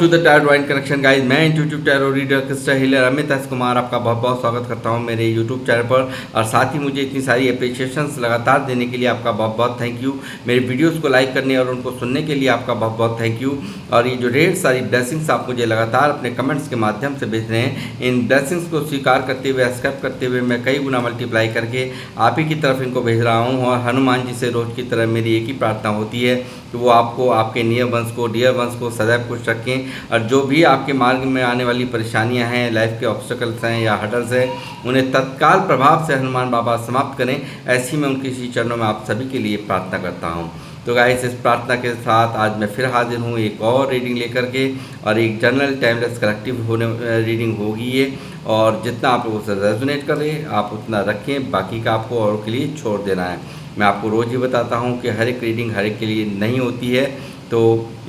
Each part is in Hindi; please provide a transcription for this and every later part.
To the tarot drawing connection guys. मैं intuitive tarot reader crystal healer Amit S Kumar आपका बहुत बहुत स्वागत करता हूं मेरे यूट्यूब चैनल पर। और साथ ही मुझे इतनी सारी अप्रिशिएशंस लगातार देने के लिए आपका बहुत बहुत थैंक यू। मेरे वीडियोस को लाइक करने और उनको सुनने के लिए आपका बहुत बहुत थैंक यू। और ये जो ढेर सारी ब्लेसिंग्स आप मुझे लगातार अपने कमेंट्स के माध्यम से भेज रहे हैं, इन ब्लेसिंग्स को स्वीकार करते हुए, एक्सेप्ट करते हुए मैं कई गुना मल्टीप्लाई करके आप ही की तरफ इनको भेज रहा हूँ। और हनुमान जी से रोज़ की तरह मेरी एक ही प्रार्थना होती है कि वो आपको, आपके नियर वंश को, डियर वंश को सदैव खुश रखें। और जो भी आपके मार्ग में आने वाली परेशानियां हैं, लाइफ के ऑब्स्टेकल्स हैं या हर्डल्स हैं, उन्हें तत्काल प्रभाव से हनुमान बाबा समाप्त करें। ऐसी मैं उनके इसी चरणों में आप सभी के लिए प्रार्थना करता हूं। तो गाइस, इस प्रार्थना के साथ आज मैं फिर हाजिर हूँ एक और रीडिंग लेकर के, और एक जनरल टाइमलेस कलेक्टिव रीडिंग होगी ये। और जितना आप लोगों से रेजोनेट करें आप उतना रखें, बाकी का आपको औरों के लिए छोड़ देना है। मैं आपको रोज़ ही बताता हूँ कि हर एक रीडिंग हर एक के लिए नहीं होती है, तो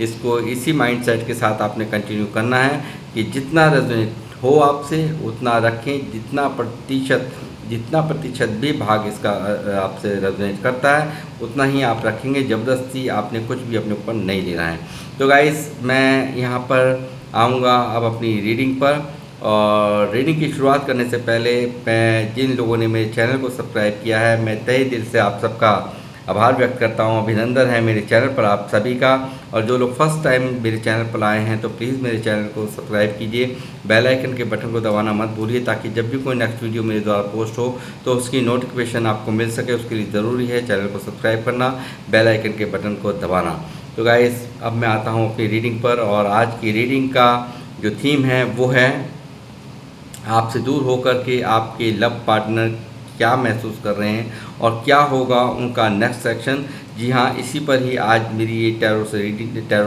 इसको इसी माइंडसेट के साथ आपने कंटिन्यू करना है कि जितना रेजोनेट हो आपसे उतना रखें। जितना प्रतिशत भी भाग इसका आपसे रेजोनेट करता है उतना ही आप रखेंगे। ज़बरदस्ती आपने कुछ भी अपने ऊपर नहीं लेना है। तो गाइस, मैं यहाँ पर आऊँगा अब अपनी रीडिंग पर। और रीडिंग की शुरुआत करने से पहले मैं जिन लोगों ने मेरे चैनल को सब्सक्राइब किया है, मैं तहे दिल से आप सबका आभार व्यक्त करता हूं। अभिनंदन है मेरे चैनल पर आप सभी का। और जो लोग फर्स्ट टाइम मेरे चैनल पर आए हैं तो प्लीज़ मेरे चैनल को सब्सक्राइब कीजिए, बेल आइकन के बटन को दबाना मत भूलिए, ताकि जब भी कोई नेक्स्ट वीडियो मेरे द्वारा पोस्ट हो तो उसकी नोटिफिकेशन आपको मिल सके। उसके लिए ज़रूरी है चैनल को सब्सक्राइब करना, बेल आइकन के बटन को दबाना। तो गाइस, अब मैं आता हूँ अपनी रीडिंग पर। और आज की रीडिंग का जो थीम है वो है आपसे दूर होकर के आपके लव पार्टनर क्या महसूस कर रहे हैं और क्या होगा उनका नेक्स्ट एक्शन। जी हाँ, इसी पर ही आज मेरी ये टैरो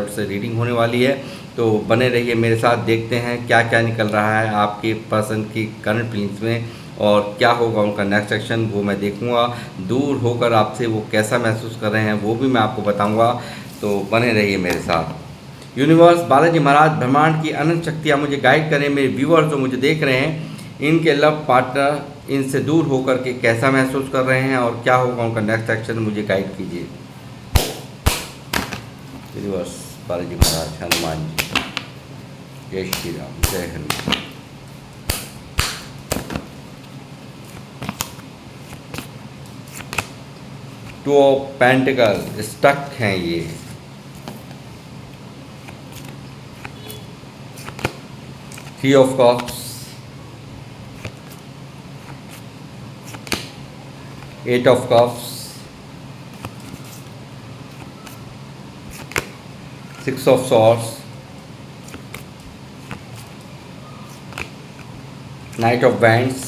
से रीडिंग होने वाली है। तो बने रहिए मेरे साथ, देखते हैं क्या क्या निकल रहा है आपके पर्सन की करंट फीलिंग्स में और क्या होगा उनका नेक्स्ट एक्शन, वो मैं देखूंगा। दूर होकर आपसे वो कैसा महसूस कर रहे हैं वो भी मैं आपको बताऊंगा। तो बने रहिए मेरे साथ। यूनिवर्स, बालाजी महाराज, ब्रह्मांड की अनंत शक्तियाँ मुझे गाइड करें। मेरे व्यूअर्स जो मुझे देख रहे हैं, इनके लव पार्टनर इनसे दूर होकर के कैसा महसूस कर रहे हैं और क्या होगा उनका नेक्स्ट एक्शन, मुझे गाइड कीजिए। यूनिवर्स, बालाजी महाराज, हनुमान जी, जय श्री राम, जय Hanuman. Two of pentacle, stuck हैं ये। Three of cups, eight of cups, six of swords, knight of wands,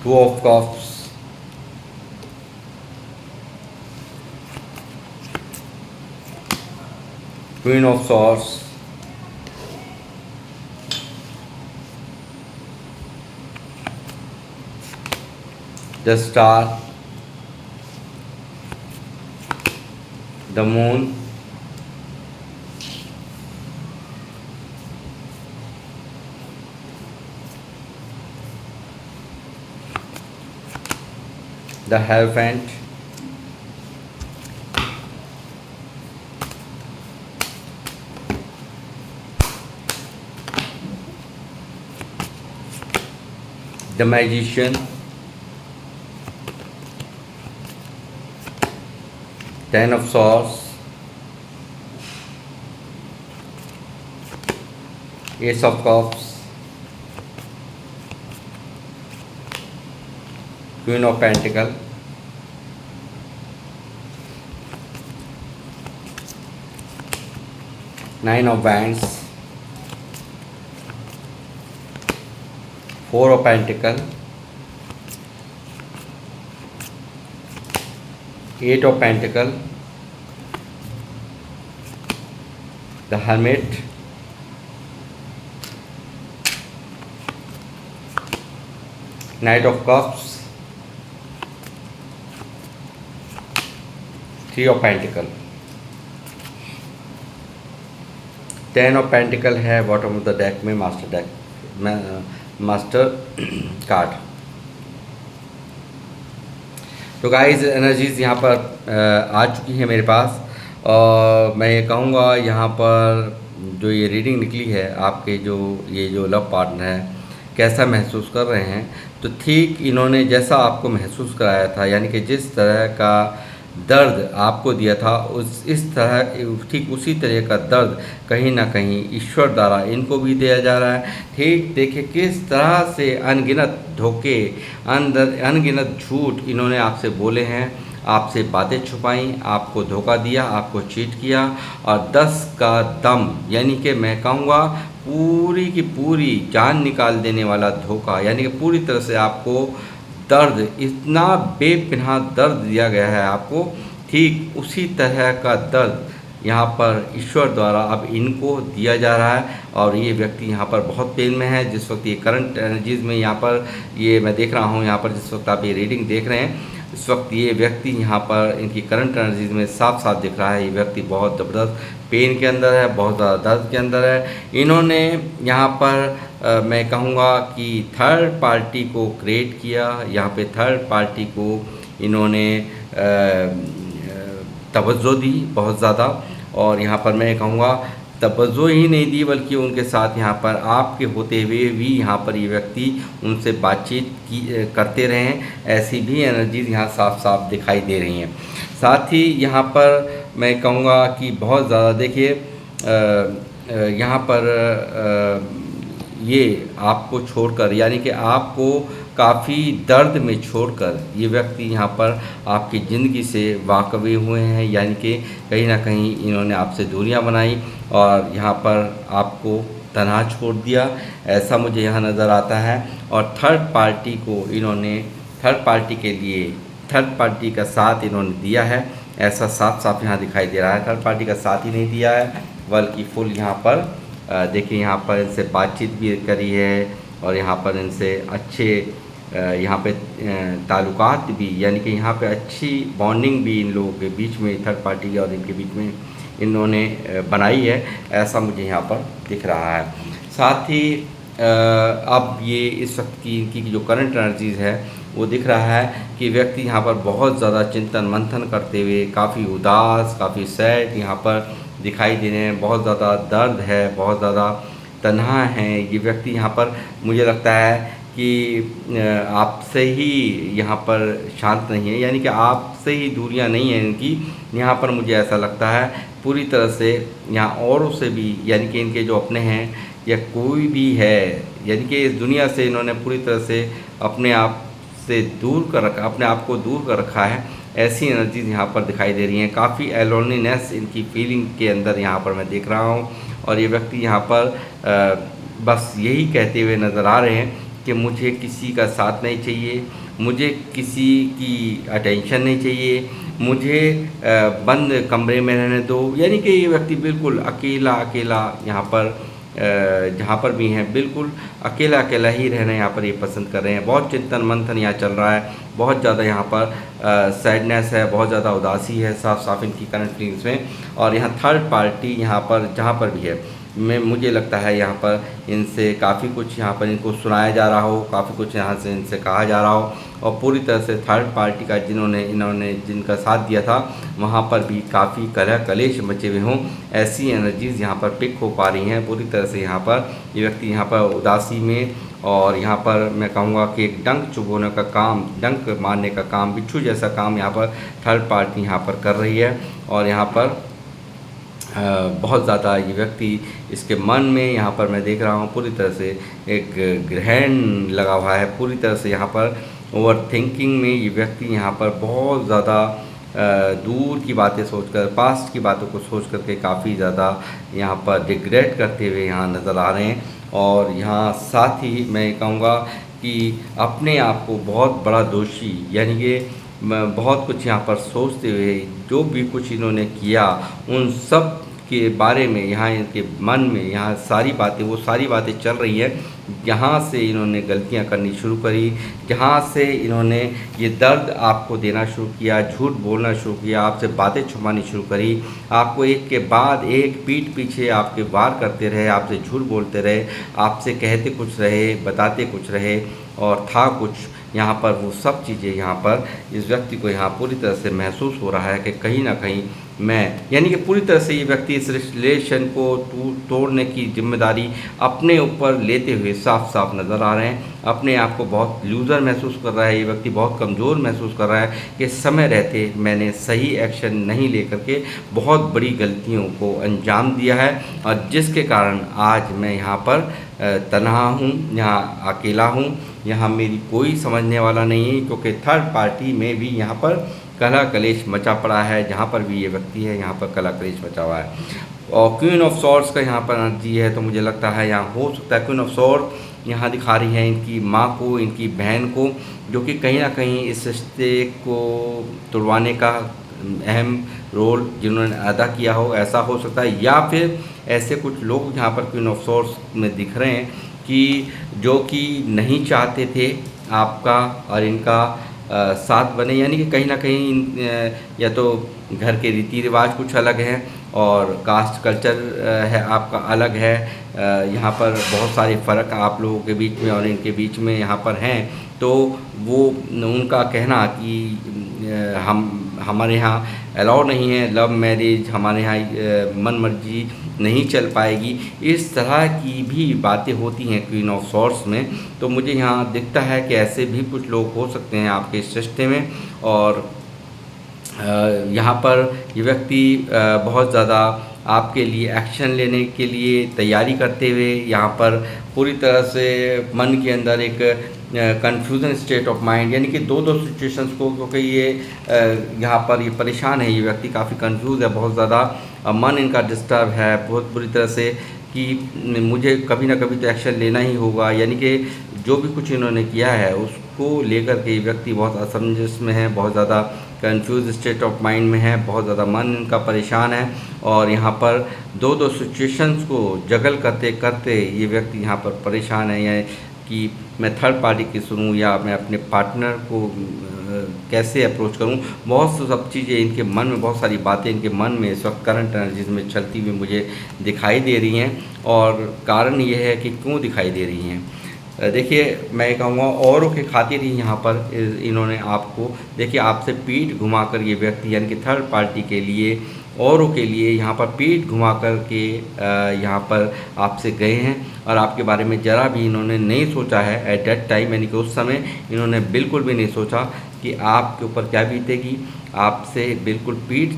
two of cups, queen of swords, the star, the moon, the hierophant, the magician, ten of swords, ace of cups, queen of pentacle, nine of wands, four of pentacle, eight of pentacle, the hermit, night of cups, three of pentacle, ten of pentacle है बॉटम ऑफ द डेक में, मास्टर कार्ड। तो गाइस एनर्जीज़ यहाँ पर आ चुकी है मेरे पास, और मैं ये कहूँगा यहाँ पर जो ये रीडिंग निकली है आपके जो लव पार्टनर है कैसा महसूस कर रहे हैं। तो ठीक इन्होंने जैसा आपको महसूस कराया था, यानी कि जिस तरह का दर्द आपको दिया था इस तरह ठीक उसी तरह का दर्द कहीं ना कहीं ईश्वर द्वारा इनको भी दिया जा रहा है। ठीक देखिए किस तरह से अनगिनत धोखे, अनगिनत झूठ इन्होंने आपसे बोले हैं, आपसे बातें छुपाई, आपको धोखा दिया, आपको चीट किया, और 10 का दम, यानी कि मैं कहूँगा पूरी की पूरी जान निकाल देने वाला धोखा, यानी कि पूरी तरह से आपको दर्द, इतना बेपनाह दर्द दिया गया है आपको, ठीक उसी तरह का दर्द यहाँ पर ईश्वर द्वारा अब इनको दिया जा रहा है। और ये व्यक्ति यहाँ पर बहुत पेन में है जिस वक्त ये करंट एनर्जीज़ में यहाँ पर ये मैं देख रहा हूँ, यहाँ पर जिस वक्त आप ये रीडिंग देख रहे हैं इस वक्त ये व्यक्ति यहाँ पर इनकी करंट एनर्जीज़ में साफ साफ दिख रहा है ये व्यक्ति बहुत ज़बरदस्त पेन के अंदर है, बहुत ज़्यादा दर्द के अंदर है। इन्होंने यहाँ पर मैं कहूँगा कि थर्ड पार्टी को क्रिएट किया, यहाँ पे थर्ड पार्टी को इन्होंने तवज्जो दी बहुत ज़्यादा, और यहाँ पर मैं कहूँगा तवज्जो ही नहीं दी बल्कि उनके साथ यहाँ पर आपके होते हुए भी यहाँ पर ये व्यक्ति उनसे बातचीत करते रहे हैं, ऐसी भी एनर्जीज़ यहाँ साफ साफ दिखाई दे रही हैं। साथ ही यहाँ पर मैं कहूँगा कि बहुत ज़्यादा देखिए यहाँ पर ये आपको छोड़कर, यानी कि आपको काफ़ी दर्द में छोड़कर ये व्यक्ति यहाँ पर आपकी ज़िंदगी से वाकवे हुए हैं, यानी कि कहीं ना कहीं इन्होंने आपसे दूरियां बनाई और यहाँ पर आपको तनहा छोड़ दिया, ऐसा मुझे यहाँ नज़र आता है। और थर्ड पार्टी को इन्होंने, थर्ड पार्टी के लिए थर्ड पार्टी का साथ इन्होंने दिया है, ऐसा साफ साफ यहाँ दिखाई दे रहा है। थर्ड पार्टी का साथ ही नहीं दिया है बल्कि फुल यहाँ पर देखिए यहाँ पर इनसे बातचीत भी करी है, और यहाँ पर इनसे अच्छे यहाँ पे ताल्लुकात भी, यानी कि यहाँ पे अच्छी बॉन्डिंग भी इन लोगों के बीच में, थर्ड पार्टी और इनके बीच में इन्होंने बनाई है, ऐसा मुझे यहाँ पर दिख रहा है। साथ ही अब ये इस वक्त की इनकी जो करंट एनर्जीज़ है वो दिख रहा है कि व्यक्ति यहाँ पर बहुत ज़्यादा चिंतन मंथन करते हुए काफ़ी उदास, काफ़ी सैड यहाँ पर दिखाई दे रहे हैं, बहुत ज़्यादा दर्द है, बहुत ज़्यादा तन्हा है ये व्यक्ति यहाँ पर। मुझे लगता है कि आपसे ही यहाँ पर शांत नहीं है, यानी कि आपसे ही दूरियाँ नहीं हैं इनकी यहाँ पर। मुझे ऐसा लगता है पूरी तरह से यहाँ औरों से भी, यानी कि इनके जो अपने हैं या कोई भी है, यानी कि इस दुनिया से इन्होंने पूरी तरह से अपने आप से दूर कर रखा, अपने आप को दूर कर रखा है, ऐसी एनर्जीज यहाँ पर दिखाई दे रही हैं। काफ़ी एलोनीनेस इनकी फीलिंग के अंदर यहाँ पर मैं देख रहा हूँ, और ये व्यक्ति यहाँ पर बस यही कहते हुए नज़र आ रहे हैं कि मुझे किसी का साथ नहीं चाहिए, मुझे किसी की अटेंशन नहीं चाहिए, मुझे बंद कमरे में रहने दो। यानी कि ये व्यक्ति बिल्कुल अकेला अकेला यहाँ पर जहाँ पर भी हैं बिल्कुल अकेला अकेला ही रहना यहाँ पर ये पसंद कर रहे हैं। बहुत चिंतन मंथन यहाँ चल रहा है, बहुत ज़्यादा यहाँ पर सैडनेस है, बहुत ज़्यादा उदासी है साफ साफ इनकी करंट फीलिंग्स में। और यहाँ थर्ड पार्टी यहाँ पर जहाँ पर भी है, मुझे लगता है यहाँ पर इनसे काफ़ी कुछ यहाँ पर इनको सुनाया जा रहा हो, काफ़ी कुछ यहाँ से इनसे कहा जा रहा हो, और पूरी तरह से थर्ड पार्टी का इन्होंने जिनका साथ दिया था वहाँ पर भी काफ़ी कलह कलेश मचे हुए हों, ऐसी एनर्जीज़ यहाँ पर पिक हो पा रही हैं पूरी तरह से। यहाँ पर ये व्यक्ति यहाँ पर उदासी में, और यहाँ पर मैं कहूँगा कि एक डंक चुभोने का काम, डंक मारने का काम, बिच्छू जैसा काम यहाँ पर थर्ड पार्टी यहाँ पर कर रही है। और यहाँ पर बहुत ज़्यादा ये व्यक्ति इसके मन में यहाँ पर मैं देख रहा हूँ पूरी तरह से एक ग्रहण लगा हुआ है, पूरी तरह से यहाँ पर ओवर थिंकिंग में ये व्यक्ति यहाँ पर बहुत ज़्यादा दूर की बातें सोचकर, पास्ट की बातों को सोच करके काफ़ी ज़्यादा यहाँ पर रिग्रेट करते हुए यहाँ नज़र आ रहे हैं। और यहाँ साथ ही मैं कहूँगा कि अपने आप को बहुत बड़ा दोषी, यानी कि बहुत कुछ यहाँ पर सोचते हुए जो भी कुछ इन्होंने किया उन सब के बारे में यहाँ इनके मन में यहाँ सारी बातें, वो सारी बातें चल रही हैं जहाँ से इन्होंने गलतियाँ करनी शुरू करी, जहाँ से इन्होंने ये दर्द आपको देना शुरू किया, झूठ बोलना शुरू किया, आपसे बातें छुपानी शुरू करी, आपको एक के बाद एक पीठ पीछे आपके वार करते रहे, आपसे झूठ बोलते रहे, आपसे कहते कुछ रहे, बताते कुछ रहे और था कुछ, यहाँ पर वो सब चीज़ें यहाँ पर इस व्यक्ति को यहाँ पूरी तरह से महसूस हो रहा है कि कहीं ना कहीं मैं, यानी कि पूरी तरह से ये व्यक्ति इस रिलेशन को तोड़ने की जिम्मेदारी अपने ऊपर लेते हुए साफ साफ नज़र आ रहे हैं। अपने आप को बहुत लूज़र महसूस कर रहा है ये व्यक्ति, बहुत कमज़ोर महसूस कर रहा है कि समय रहते मैंने सही एक्शन नहीं लेकर के बहुत बड़ी गलतियों को अंजाम दिया है, और जिसके कारण आज मैं यहाँ पर तन्हा हूँ, यहाँ अकेला हूँ, यहाँ मेरी कोई समझने वाला नहीं है, क्योंकि थर्ड पार्टी में भी यहाँ पर कला कलेश मचा पड़ा है। जहाँ पर भी ये व्यक्ति है यहाँ पर कला कलेश मचा हुआ है। और क्वीन ऑफ सॉर्ड्स का यहाँ पर एनर्जी है, तो मुझे लगता है यहाँ हो सकता है क्वीन ऑफ सॉर्ड यहाँ दिखा रही है इनकी माँ को, इनकी बहन को, जो कि कहीं ना कहीं इस रिश्ते को तुड़वाने का अहम रोल जिन्होंने अदा किया हो, ऐसा हो सकता है। या फिर ऐसे कुछ लोग यहाँ पर क्वीन ऑफ सॉर्ड्स में दिख रहे हैं कि जो कि नहीं चाहते थे आपका और इनका साथ बने, यानी कि कहीं ना कहीं या तो घर के रीति रिवाज कुछ अलग हैं और कास्ट कल्चर है आपका अलग है। यहाँ पर बहुत सारे फ़र्क आप लोगों के बीच में और इनके बीच में यहाँ पर हैं, तो वो उनका कहना कि हमारे यहाँ अलाउ नहीं है लव मैरिज, हमारे यहाँ मन मर्जी नहीं चल पाएगी, इस तरह की भी बातें होती हैं क्वीन ऑफ सॉर्ड्स में। तो मुझे यहाँ दिखता है कि ऐसे भी कुछ लोग हो सकते हैं आपके इस रिश्ते में, और यहाँ पर ये व्यक्ति बहुत ज़्यादा आपके लिए एक्शन लेने के लिए तैयारी करते हुए यहाँ पर पूरी तरह से मन के अंदर एक कन्फ्यूज़न स्टेट ऑफ माइंड, यानी कि दो सिचुएशंस को, क्योंकि ये यहाँ पर ये परेशान है, ये व्यक्ति काफ़ी कंफ्यूज है, बहुत ज़्यादा मन इनका डिस्टर्ब है बहुत बुरी तरह से कि मुझे कभी ना कभी तो एक्शन लेना ही होगा। यानी कि जो भी कुछ इन्होंने किया है उसको लेकर के ये व्यक्ति बहुत असमंजस में है, बहुत ज़्यादा कंफ्यूज स्टेट ऑफ माइंड में है, बहुत ज़्यादा मन इनका परेशान है। और यहाँ पर दो सिचुएशंस को जगल करते करते ये व्यक्ति यहाँ पर परेशान है, या कि मैं थर्ड पार्टी की सुनूं या मैं अपने पार्टनर को कैसे अप्रोच करूं। बहुत सब चीज़ें इनके मन में, बहुत सारी बातें इनके मन में इस वक्त करंट एनर्जीज में चलती हुई मुझे दिखाई दे रही हैं, और कारण ये है कि क्यों दिखाई दे रही हैं। देखिए, मैं कहूँगा औरों के खातिर ही यहाँ पर इन्होंने आपको, देखिए, आपसे पीठ घुमाकर ये व्यक्ति, यानी कि थर्ड पार्टी के लिए, औरों के लिए यहाँ पर पीठ घुमा कर के यहाँ पर आपसे गए हैं, और आपके बारे में ज़रा भी इन्होंने नहीं सोचा है एट दैट टाइम, यानी कि उस समय इन्होंने बिल्कुल भी नहीं सोचा कि आपके ऊपर क्या बीतेगी। आपसे बिल्कुल पीठ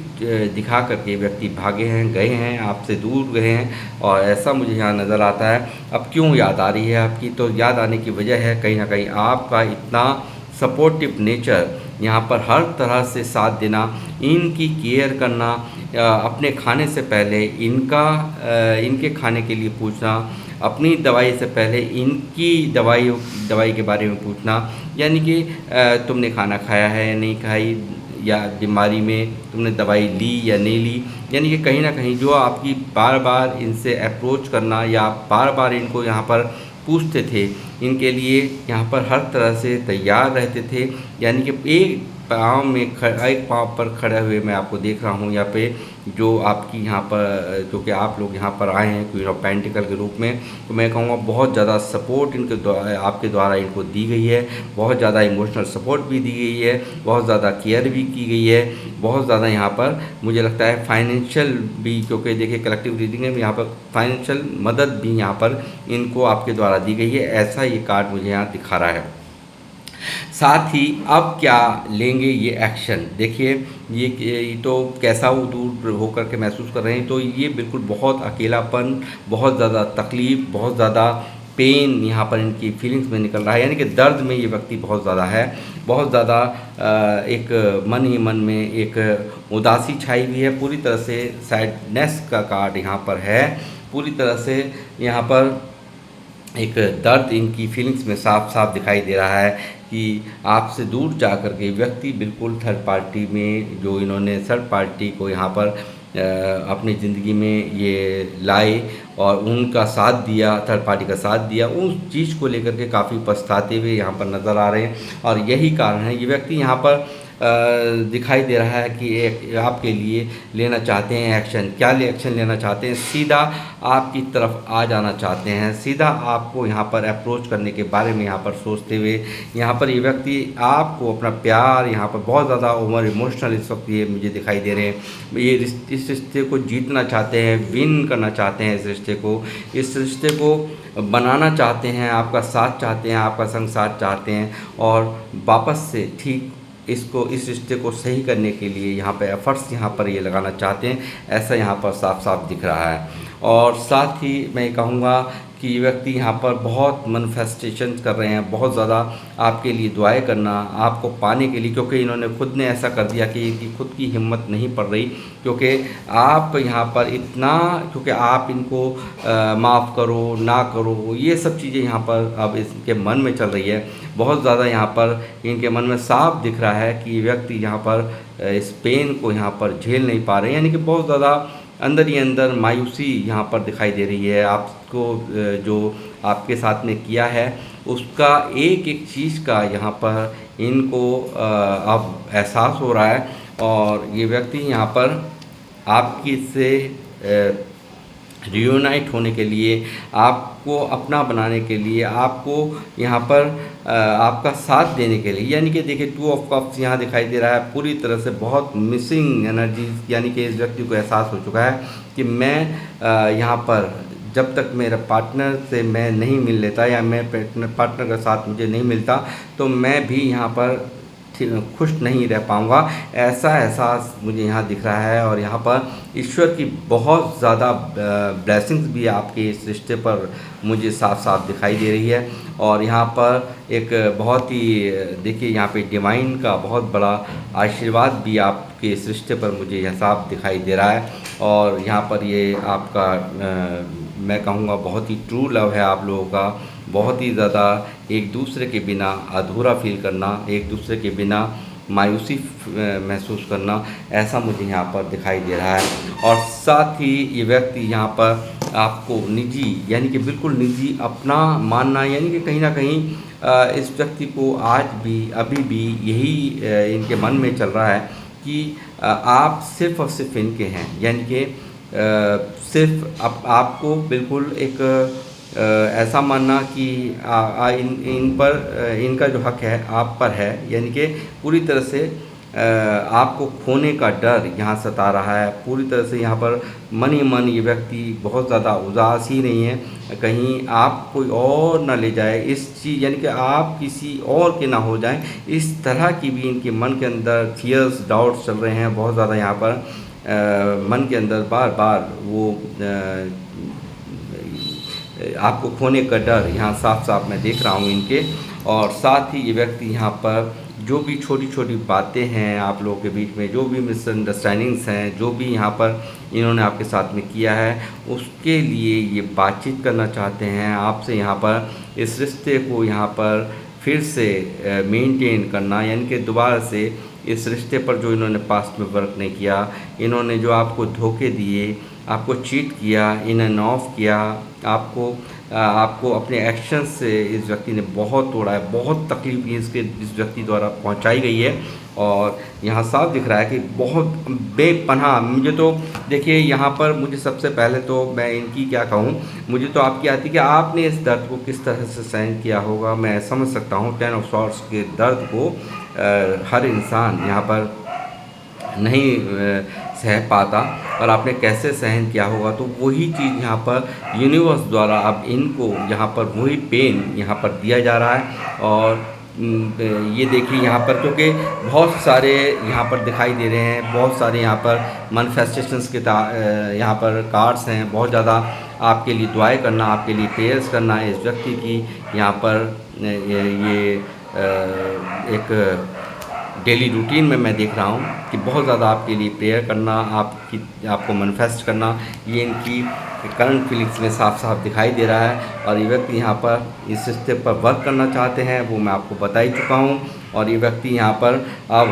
दिखा करके व्यक्ति भागे हैं, गए हैं, आपसे दूर गए हैं, और ऐसा मुझे यहाँ नज़र आता है। अब क्यों याद आ रही है आपकी, तो याद आने की वजह है कहीं ना कहीं आपका इतना सपोर्टिव नेचर, यहाँ पर हर तरह से साथ देना, इनकी केयर करना, अपने खाने से पहले इनके खाने के लिए पूछना, अपनी दवाई से पहले इनकी दवाई के बारे में पूछना, यानी कि तुमने खाना खाया है या नहीं खाई, या बीमारी में तुमने दवाई ली या नहीं ली, यानी कि कहीं ना कहीं जो आपकी बार बार इनसे अप्रोच करना या बार बार इनको यहाँ पर पूछते थे, इनके लिए यहाँ पर हर तरह से तैयार रहते थे। यानी कि एक पाँव पर खड़े हुए मैं आपको देख रहा हूँ यहाँ पे, जो आपकी यहाँ पर, जो कि आप लोग यहाँ पर आए हैं क्वीन ऑफ पेंटिकल के रूप में, तो मैं कहूँगा बहुत ज़्यादा सपोर्ट इनके द्वारा, आपके द्वारा इनको दी गई है, बहुत ज़्यादा इमोशनल सपोर्ट भी दी गई है, बहुत ज़्यादा केयर भी की गई है, बहुत ज़्यादा यहाँ पर मुझे लगता है फाइनेंशियल भी, क्योंकि देखिए कलेक्टिव रीडिंग में यहाँ पर फाइनेंशियल मदद भी यहाँ पर इनको आपके द्वारा दी गई है, ऐसा ये कार्ड मुझे यहाँ दिखा रहा है। साथ ही अब क्या लेंगे ये एक्शन, देखिए ये तो कैसा वो दूर होकर के महसूस कर रहे हैं, तो ये बिल्कुल बहुत अकेलापन, बहुत ज़्यादा तकलीफ़, बहुत ज़्यादा पेन यहाँ पर इनकी फीलिंग्स में निकल रहा है, यानी कि दर्द में ये व्यक्ति बहुत ज़्यादा है, बहुत ज़्यादा एक मन ही मन में एक उदासी छाई हुई है, पूरी तरह से सैडनेस का कार्ड यहाँ पर है, पूरी तरह से यहाँ पर एक दर्द इनकी फीलिंग्स में साफ साफ दिखाई दे रहा है कि आपसे दूर जा कर के व्यक्ति बिल्कुल थर्ड पार्टी में, जो इन्होंने थर्ड पार्टी को यहाँ पर अपनी ज़िंदगी में ये लाए और उनका साथ दिया, थर्ड पार्टी का साथ दिया, उस चीज़ को लेकर के काफ़ी पछताते हुए यहाँ पर नज़र आ रहे हैं। और यही कारण है ये व्यक्ति यहाँ पर दिखाई दे रहा है कि एक आपके लिए लेना चाहते हैं एक्शन। क्या एक्शन लेना चाहते हैं? सीधा आपकी तरफ आ जाना चाहते हैं, सीधा आपको यहाँ पर अप्रोच करने के बारे में यहाँ पर सोचते हुए यहाँ पर ये व्यक्ति आपको अपना प्यार यहाँ पर बहुत ज़्यादा ओवर इमोशनल इस वक्त ये मुझे दिखाई दे रहे हैं। ये इस रिश्ते को जीतना चाहते हैं, विन करना चाहते हैं, इस रिश्ते को बनाना चाहते हैं, आपका साथ चाहते हैं, आपका संग साथ चाहते हैं और वापस से ठीक इस रिश्ते को सही करने के लिए यहाँ पे एफ़र्ट्स यहाँ पर ये लगाना चाहते हैं, ऐसा यहाँ पर साफ साफ दिख रहा है। और साथ ही मैं कहूँगा कि ये व्यक्ति यहाँ पर बहुत मैनिफेस्टेशन कर रहे हैं, बहुत ज़्यादा आपके लिए दुआएं करना आपको पाने के लिए, क्योंकि इन्होंने खुद ने ऐसा कर दिया कि इनकी खुद की हिम्मत नहीं पड़ रही, क्योंकि आप यहाँ पर इतना, क्योंकि आप इनको माफ़ करो ना करो, ये सब चीज़ें यहाँ पर अब इसके मन में चल रही है। बहुत ज़्यादा यहाँ पर इनके मन में साफ दिख रहा है कि व्यक्ति यहाँ पर इस पेन को यहाँ पर झेल नहीं पा रहे हैं, यानी कि बहुत ज़्यादा अंदर ही अंदर मायूसी यहाँ पर दिखाई दे रही है। आपको जो आपके साथ में किया है उसका एक एक चीज़ का यहाँ पर इनको अब एहसास हो रहा है और ये व्यक्ति यहाँ पर आपकी से रियूनाइट होने के लिए, आपको अपना बनाने के लिए, आपको यहाँ पर आपका साथ देने के लिए, यानी कि देखिए 2 ऑफ कप्स यहाँ दिखाई दे रहा है, पूरी तरह से बहुत मिसिंग एनर्जी, यानी कि इस व्यक्ति को एहसास हो चुका है कि मैं यहाँ पर जब तक मेरे पार्टनर से मैं नहीं मिल लेता या मैं पार्टनर के साथ मुझे नहीं मिलता तो मैं भी यहाँ पर खुश नहीं रह पाऊँगा, ऐसा एहसास मुझे यहाँ दिख रहा है। और यहाँ पर ईश्वर की बहुत ज़्यादा ब्लेसिंग्स भी आपके इस रिश्ते पर मुझे साफ साफ दिखाई दे रही है। और यहाँ पर एक बहुत ही देखिए यहाँ पे डिवाइन का बहुत बड़ा आशीर्वाद भी आपके इस रिश्ते पर मुझे यह साफ दिखाई दे रहा है। और यहाँ पर ये आपका मैं कहूँगा बहुत ही ट्रू लव है आप लोगों का, बहुत ही ज़्यादा एक दूसरे के बिना अधूरा फील करना, एक दूसरे के बिना मायूसी महसूस करना, ऐसा मुझे यहाँ पर दिखाई दे रहा है। और साथ ही ये व्यक्ति यहाँ पर आपको निजी, यानी कि बिल्कुल निजी अपना मानना, यानी कि कहीं ना कहीं इस व्यक्ति को आज भी अभी भी यही इनके मन में चल रहा है कि आप सिर्फ़ और सिर्फ इनके हैं, यानी कि सिर्फ आपको बिल्कुल एक ऐसा मानना कि इन पर इनका जो हक है आप पर है, यानी कि पूरी तरह से आपको खोने का डर यहाँ सता रहा है। पूरी तरह से यहाँ पर मन ही मन ये व्यक्ति बहुत ज़्यादा उदास ही नहीं है, कहीं आप कोई और ना ले जाए इस चीज़, यानी कि आप किसी और के ना हो जाएं, इस तरह की भी इनके मन के अंदर फियर्स डाउट्स चल रहे हैं बहुत ज़्यादा। यहाँ पर मन के अंदर बार बार वो आपको खोने का डर यहाँ साफ साफ मैं देख रहा हूँ इनके। और साथ ही ये व्यक्ति यहाँ पर जो भी छोटी छोटी बातें हैं आप लोगों के बीच में, जो भी मिसअंडरस्टैंडिंग्स हैं, जो भी यहाँ पर इन्होंने आपके साथ में किया है, उसके लिए ये बातचीत करना चाहते हैं आपसे। यहाँ पर इस रिश्ते को यहाँ पर फिर से मेंटेन करना, यानी कि दोबारा से इस रिश्ते पर जो इन्होंने पास्ट में वर्क नहीं किया, इन्होंने जो आपको धोखे दिए, आपको चीट किया, इन एंड ऑफ किया, आपको अपने एक्शन से इस व्यक्ति ने बहुत तोड़ा है, बहुत तकलीफ इस व्यक्ति द्वारा पहुंचाई गई है। और यहाँ साफ दिख रहा है कि बहुत बेपनाह, मुझे तो देखिए यहाँ पर मुझे सबसे पहले तो मैं इनकी क्या कहूँ, मुझे तो आपकी आती कि आपने इस दर्द को किस तरह से सहन किया होगा। मैं समझ सकता हूँ 10 ऑफ सॉर्ड्स के दर्द को हर इंसान यहाँ पर नहीं सह पाता, और आपने कैसे सहन किया होगा। तो वही चीज़ यहाँ पर यूनिवर्स द्वारा अब इनको यहाँ पर वही पेन यहाँ पर दिया जा रहा है। और ये देखिए यहाँ पर क्योंकि बहुत सारे यहाँ पर दिखाई दे रहे हैं, बहुत सारे यहाँ पर मैनिफेस्टेशंस के यहाँ पर कार्ड्स हैं, बहुत ज़्यादा आपके लिए दुआएं करना, आपके लिए प्रेयर्स करना है इस व्यक्ति की। यहाँ पर ये एक डेली रूटीन में मैं देख रहा हूँ कि बहुत ज़्यादा आपके लिए प्रेयर करना, आपको मैनिफेस्ट करना, ये इनकी करंट फीलिंग्स में साफ साफ दिखाई दे रहा है। और ये व्यक्ति यहाँ पर इस रिश्ते पर वर्क करना चाहते हैं, वो मैं आपको बता ही चुका हूँ। और ये व्यक्ति यहाँ पर अब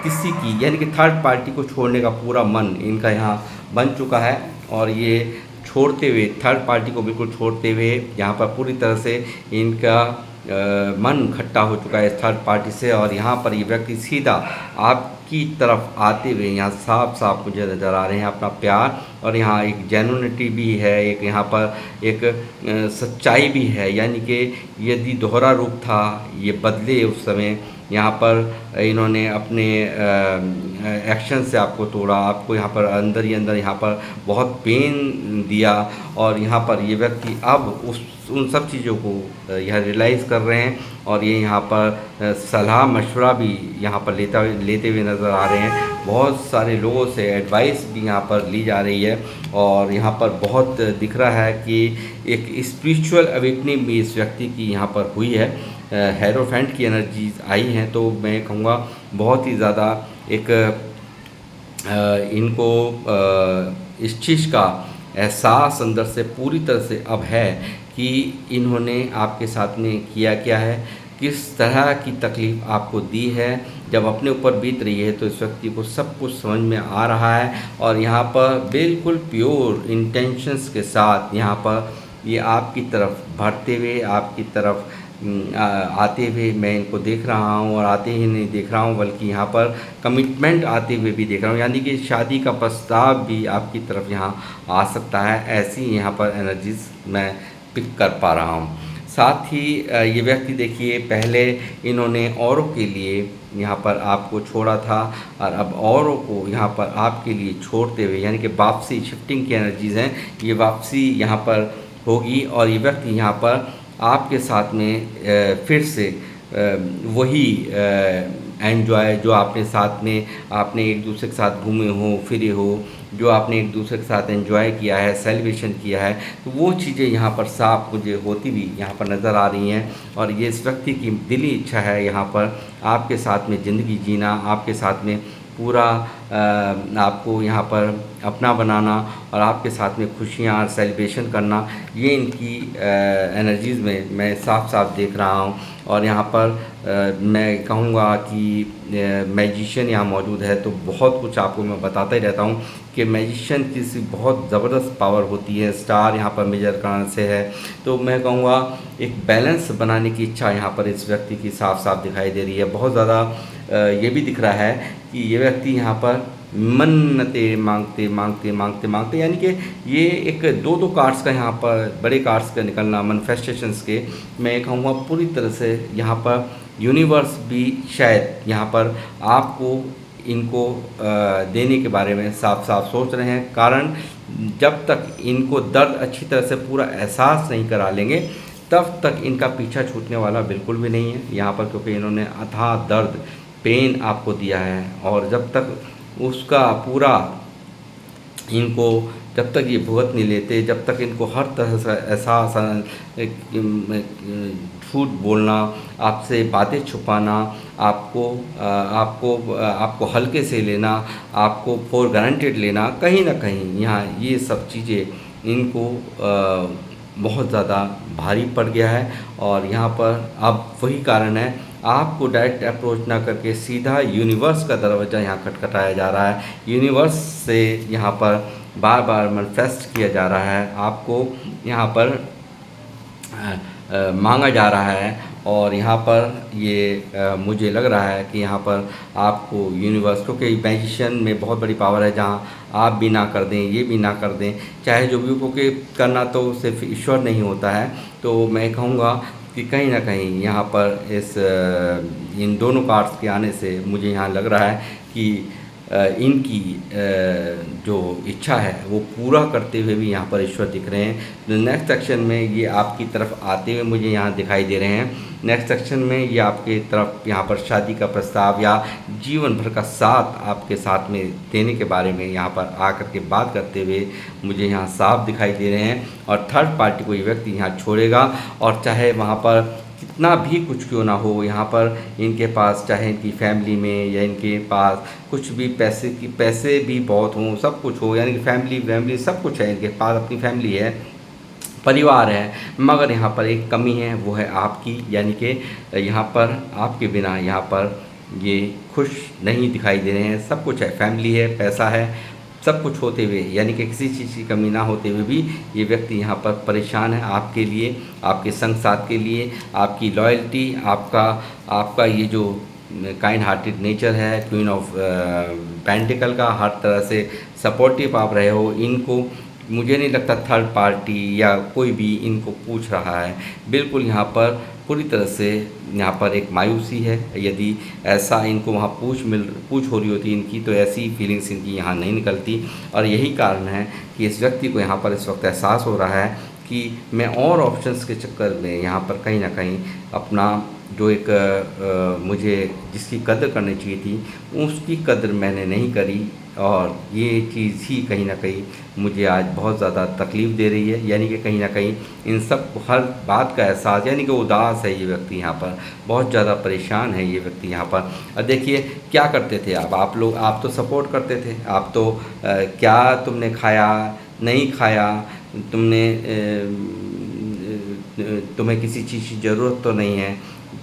किसी की, यानी कि थर्ड पार्टी को छोड़ने का पूरा मन इनका यहाँ बन चुका है। और ये छोड़ते हुए, थर्ड पार्टी को बिल्कुल छोड़ते हुए यहाँ पर पूरी तरह से इनका मन खट्टा हो चुका है इस थर्ड पार्टी से, और यहाँ पर ये व्यक्ति सीधा आपकी तरफ आते हुए यहाँ साफ साफ मुझे नज़र आ रहे हैं अपना प्यार, और यहाँ एक जेन्युइनिटी भी है, एक यहाँ पर एक सच्चाई भी है। यानी कि यदि दोहरा रूप था ये बदले उस समय, यहाँ पर इन्होंने अपने एक्शन से आपको तोड़ा, आपको यहाँ पर अंदर ही अंदर यहाँ पर बहुत पेन दिया, और यहाँ पर ये व्यक्ति अब उन सब चीज़ों को यह रियलाइज़ कर रहे हैं, और ये यहाँ पर सलाह मशवरा भी यहाँ पर लेते हुए नज़र आ रहे हैं। बहुत सारे लोगों से एडवाइस भी यहाँ पर ली जा रही है, और यहाँ पर बहुत दिख रहा है कि एक स्पिरिचुअल अवेकनिंग भी इस व्यक्ति की यहाँ पर हुई है। हेरोफेंट की एनर्जीज आई हैं, तो मैं कहूँगा बहुत ही ज़्यादा एक इनको इस चीज़ का एहसास अंदर से पूरी तरह से अब है कि इन्होंने आपके साथ में किया क्या है, किस तरह की तकलीफ़ आपको दी है। जब अपने ऊपर बीत रही है तो इस व्यक्ति को सब कुछ समझ में आ रहा है, और यहाँ पर बिल्कुल प्योर इंटेंशंस के साथ यहाँ पर ये आपकी तरफ बढ़ते हुए, आपकी तरफ आते हुए मैं इनको देख रहा हूँ, और आते ही नहीं देख रहा हूँ बल्कि यहाँ पर कमिटमेंट आते हुए भी देख रहा हूँ। यानी कि शादी का प्रस्ताव भी आपकी तरफ यहाँ आ सकता है, ऐसी यहाँ पर एनर्जीज मैं पिक कर पा रहा हूँ। साथ ही ये व्यक्ति देखिए, पहले इन्होंने औरों के लिए यहाँ पर आपको छोड़ा था, और अब औरों को यहाँ पर आपके लिए छोड़ते हुए, यानी कि वापसी शिफ्टिंग की एनर्जीज़ हैं, ये वापसी यहाँ पर होगी, और ये व्यक्ति यहाँ पर आपके साथ में फिर से वही एन्जॉय जो आपने साथ में आपने एक दूसरे के साथ घूमे हो फिरे हो, जो आपने एक दूसरे के साथ एंजॉय किया है, सेलिब्रेशन किया है, तो वो चीज़ें यहाँ पर साफ मुझे होती भी यहाँ पर नज़र आ रही हैं। और ये इस व्यक्ति की दिली इच्छा है यहाँ पर आपके साथ में ज़िंदगी जीना, आपके साथ में पूरा आपको यहाँ पर अपना बनाना, और आपके साथ में खुशियाँ और सेलिब्रेशन करना, ये इनकी एनर्जीज़ में मैं साफ साफ देख रहा हूँ। और यहाँ पर मैं कहूँगा कि मैजिशियन यहाँ मौजूद है, तो बहुत कुछ आपको मैं बताता ही रहता हूँ कि मैजिशियन की सी बहुत ज़बरदस्त पावर होती है। स्टार यहाँ पर मेजर करने से है, तो मैं कहूँगा एक बैलेंस बनाने की इच्छा यहाँ पर इस व्यक्ति की साफ साफ दिखाई दे रही है। बहुत ज़्यादा ये भी दिख रहा है कि ये व्यक्ति यहाँ पर मन्नतें मांगते मांगते मांगते मांगते, यानी कि ये एक दो कार्ड्स का यहाँ पर बड़े कार्ड्स का निकलना मैनिफेस्टेशंस के, मैं कहूँगा पूरी तरह से यहाँ पर यूनिवर्स भी शायद यहाँ पर आपको इनको देने के बारे में साफ साफ सोच रहे हैं। कारण जब तक इनको दर्द अच्छी तरह से पूरा एहसास नहीं करा लेंगे तब तक इनका पीछा छूटने वाला बिल्कुल भी नहीं है यहाँ पर, क्योंकि इन्होंने अथाह दर्द पेन आपको दिया है, और जब तक उसका पूरा इनको जब तक ये भुगत नहीं लेते, जब तक इनको हर तरह से एहसास, झूठ बोलना, आपसे बातें छुपाना, आपको हल्के से लेना, आपको फॉर ग्रांटेड लेना, कहीं ना कहीं यहाँ ये सब चीज़ें इनको बहुत ज़्यादा भारी पड़ गया है। और यहाँ पर अब वही कारण है, आपको डायरेक्ट अप्रोच ना करके सीधा यूनिवर्स का दरवाज़ा यहाँ खटखटाया जा रहा है। यूनिवर्स से यहाँ पर बार बार मैनिफेस्ट किया जा रहा है, आपको यहाँ पर मांगा जा रहा है। और यहाँ पर ये मुझे लग रहा है कि यहाँ पर आपको यूनिवर्स, क्योंकि मैजिशियन में बहुत बड़ी पावर है, जहाँ आप भी ना कर दें, ये भी ना कर दें, चाहे जो भी, क्योंकि करना तो सिर्फ ईश्वर नहीं होता है। तो मैं कहूँगा कि कहीं ना कहीं यहाँ पर इन दोनों कार्ड्स के आने से मुझे यहाँ लग रहा है कि इनकी जो इच्छा है वो पूरा करते हुए भी यहाँ पर ईश्वर दिख रहे हैं। तो नेक्स्ट सेक्शन में ये आपकी तरफ आते हुए मुझे यहाँ दिखाई दे रहे हैं। नेक्स्ट सेक्शन में ये आपके तरफ यहाँ पर शादी का प्रस्ताव या जीवन भर का साथ आपके साथ में देने के बारे में यहाँ पर आकर के बात करते हुए मुझे यहाँ साफ दिखाई दे रहे हैं। और थर्ड पार्टी को ये व्यक्ति यहाँ छोड़ेगा, और चाहे वहाँ पर कितना भी कुछ क्यों ना हो, यहाँ पर इनके पास, चाहे इनकी फैमिली में या इनके पास कुछ भी पैसे भी बहुत हों, सब कुछ हो, यानी कि फैमिली सब कुछ है, इनके पास अपनी फैमिली है, परिवार है, मगर यहाँ पर एक कमी है, वो है आपकी। यानी कि यहाँ पर आपके बिना यहाँ पर ये खुश नहीं दिखाई दे रहे हैं। सब कुछ है, फैमिली है, पैसा है, सब कुछ होते हुए, यानी कि किसी चीज़ की कमी ना होते हुए भी ये व्यक्ति यहाँ पर परेशान है आपके लिए, आपके संग साथ के लिए, आपकी लॉयल्टी, आपका आपका ये जो काइंड हार्टेड नेचर है, क्वीन ऑफ पेंटिकल का हर तरह से सपोर्टिव आप रहे हो। इनको मुझे नहीं लगता थर्ड पार्टी या कोई भी इनको पूछ रहा है। बिल्कुल यहाँ पर पूरी तरह से यहाँ पर एक मायूसी है। यदि ऐसा इनको वहाँ पूछ हो रही होती इनकी, तो ऐसी फीलिंग्स इनकी यहाँ नहीं निकलती। और यही कारण है कि इस व्यक्ति को यहाँ पर इस वक्त एहसास हो रहा है कि मैं और ऑप्शंस के चक्कर में यहाँ पर कहीं ना कहीं अपना जो एक मुझे जिसकी कदर करनी चाहिए थी उसकी कदर मैंने नहीं करी, और ये चीज़ ही कहीं ना कहीं मुझे आज बहुत ज़्यादा तकलीफ़ दे रही है। यानी कि कहीं ना कहीं इन सब हर बात का एहसास, यानी कि उदास है ये व्यक्ति यहाँ पर, बहुत ज़्यादा परेशान है ये व्यक्ति यहाँ पर। और देखिए क्या करते थे आप लोग, आप तो सपोर्ट करते थे, आप तो क्या तुमने खाया नहीं खाया, तुमने तुम्हें किसी चीज़ की ज़रूरत तो नहीं है,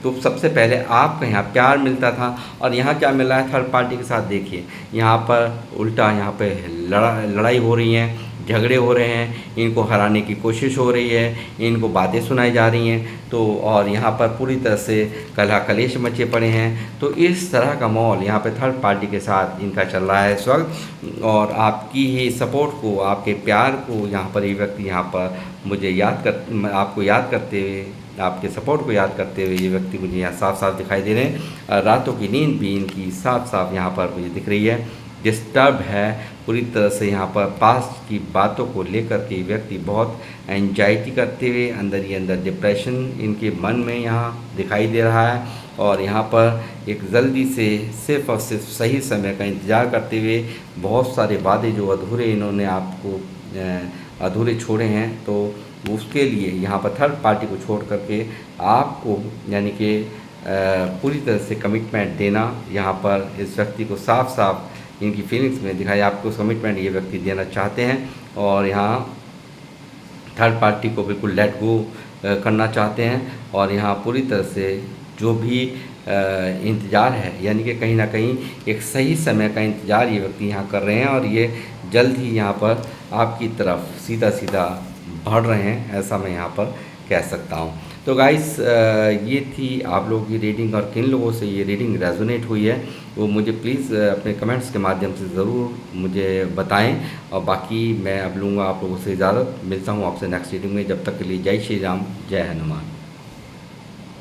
तो सबसे पहले आपको यहाँ प्यार मिलता था। और यहाँ क्या मिल रहा है थर्ड पार्टी के साथ, देखिए यहाँ पर उल्टा यहाँ पे लड़ाई हो रही है, झगड़े हो रहे हैं, इनको हराने की कोशिश हो रही है, इनको बातें सुनाई जा रही हैं, तो और यहाँ पर पूरी तरह से कलह कलेश मचे पड़े हैं। तो इस तरह का माहौल यहाँ पे थर्ड पार्टी के साथ इनका चल रहा है इस वक्त। और आपकी ही सपोर्ट को, आपके प्यार को यहाँ पर ये व्यक्ति यहाँ पर मुझे आपको याद करते हुए, आपके सपोर्ट को याद करते हुए ये व्यक्ति मुझे यहाँ साफ साफ दिखाई दे रहे हैं। रातों की नींद भी इनकी साफ साफ यहाँ पर मुझे दिख रही है, डिस्टर्ब है पूरी तरह से। यहाँ पर पास्ट की बातों को लेकर के व्यक्ति बहुत एंजाइटी करते हुए अंदर ही अंदर डिप्रेशन इनके मन में यहाँ दिखाई दे रहा है। और यहाँ पर एक जल्दी से सिर्फ़ और सिर्फ सही समय का इंतज़ार करते हुए बहुत सारे वादे जो अधूरे इन्होंने आपको अधूरे छोड़े हैं, तो उसके लिए यहाँ पर थर्ड पार्टी को छोड़ करके आपको यानी कि पूरी तरह से कमिटमेंट देना, यहाँ पर इस व्यक्ति को साफ साफ इनकी फीलिंग्स में दिखाई, आपको कमिटमेंट ये व्यक्ति देना चाहते हैं। और यहाँ थर्ड पार्टी को बिल्कुल लेट गो करना चाहते हैं। और यहाँ पूरी तरह से जो भी इंतज़ार है, यानी कि कहीं ना कहीं एक सही समय का इंतज़ार ये व्यक्ति यहाँ कर रहे हैं, और ये जल्द ही यहाँ पर आपकी तरफ सीधा सीधा बढ़ रहे हैं, ऐसा मैं यहाँ पर कह सकता हूँ। तो गाइस ये थी आप लोगों की रीडिंग, और किन लोगों से ये रीडिंग रेजोनेट हुई है वो मुझे प्लीज़ अपने कमेंट्स के माध्यम से ज़रूर मुझे बताएं। और बाकी मैं अब लूँगा आप लोगों से इजाज़त, मिलता हूँ आपसे नेक्स्ट रीडिंग में। जब तक के लिए जय श्री राम, जय हनुमान।